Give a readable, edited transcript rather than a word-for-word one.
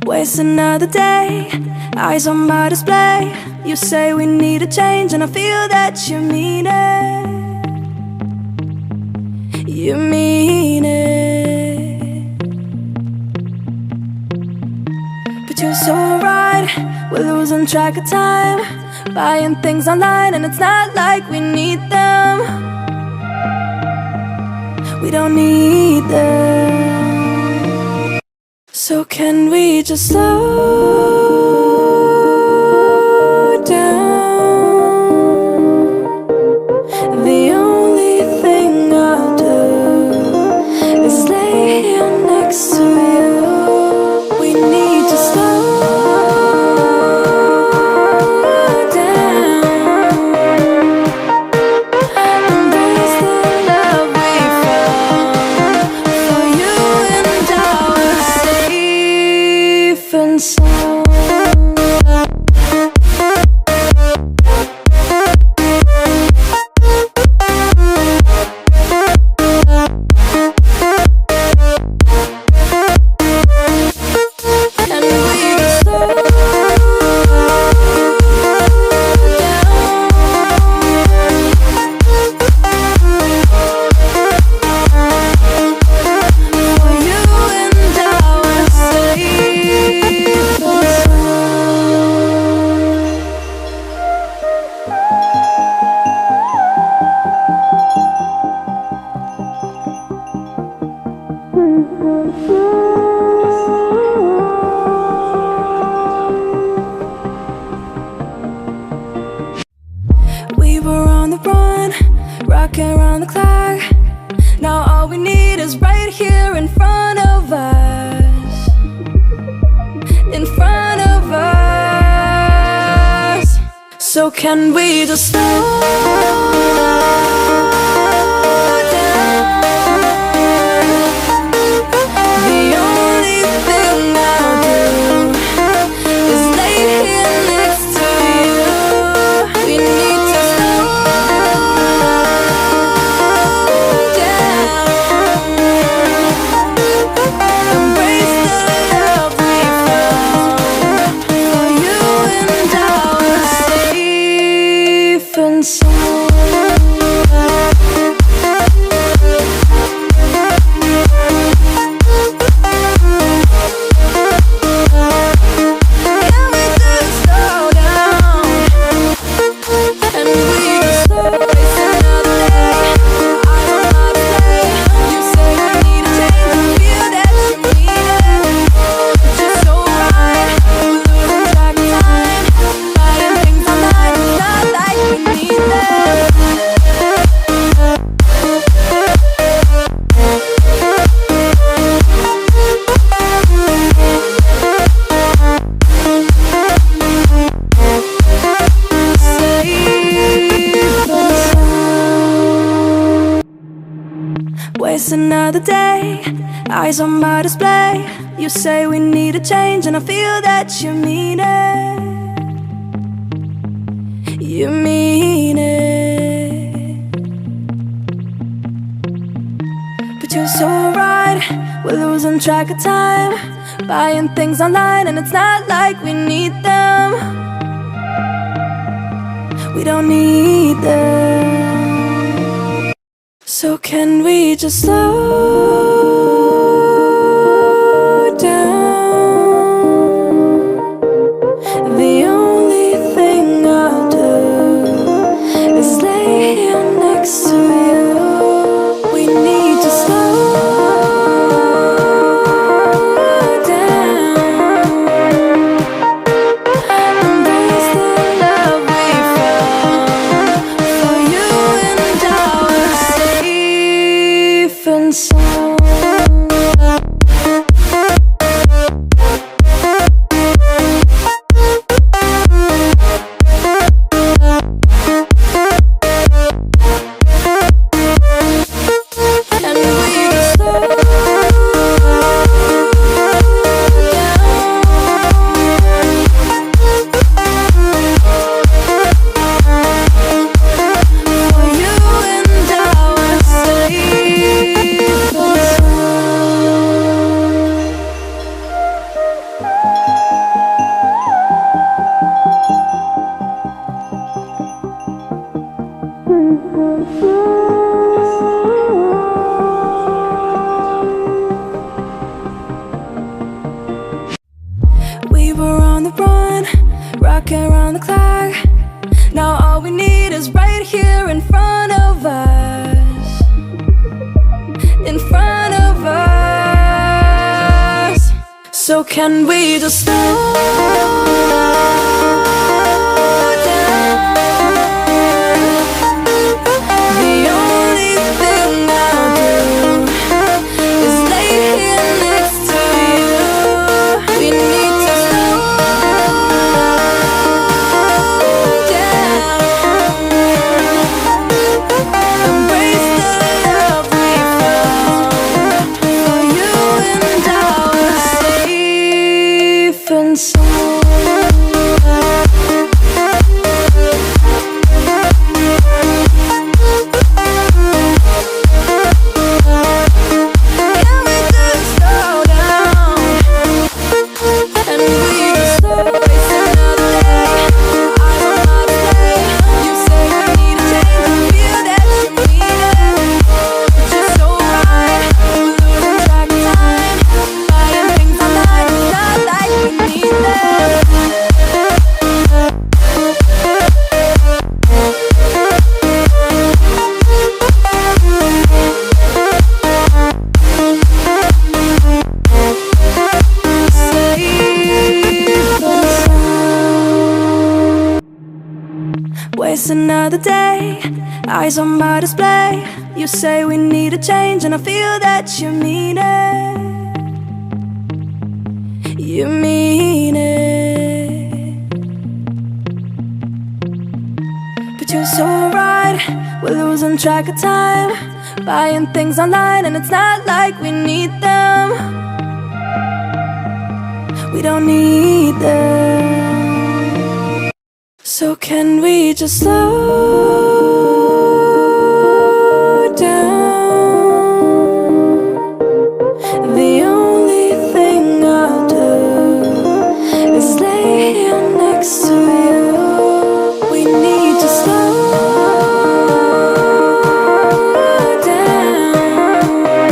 Waste another day, eyes on my display. You say we need a change, and I feel that you mean it. You mean it. But you're so right, we're losing track of time, buying things online, and it's not like we need them. We don't need them. So can we just slow down? The only thing I'll do is lay here next to you. We need to slow down. Embrace the love we found. For you and I were safe and sound. We were on the run, rocking around the clock. Now all we need is right here in front of us. In front of us. So can we just slow down? The only thing I'll do is lay here next to you. We need to slow down. Embrace the love we found. For you and I were safe and sound. Waste another day, eyes on my display. You say we need a change, and I feel that you mean it. You mean it. But you're so right, we're losing track of time, buying things online, and it's not like we need them. We don't need them. So can we just slow down? The only thing I'll do is lay here next to you. We need to slow down. Embrace the love we found. For you and I were safe and sound. rocking around the clock. Now all we need is right here in front of us. In front of us. So can we just slow down? The only thing I'll do is lay here next to you. We need to slow down. Embrace the love we found. For you and I were safe and sound. Waste another day, eyes on my display. You say we need a change, and I feel that you mean it. You mean it. But you're so right, we're losing track of time, buying things online, and it's not like we need them. We don't need them. So can we just slow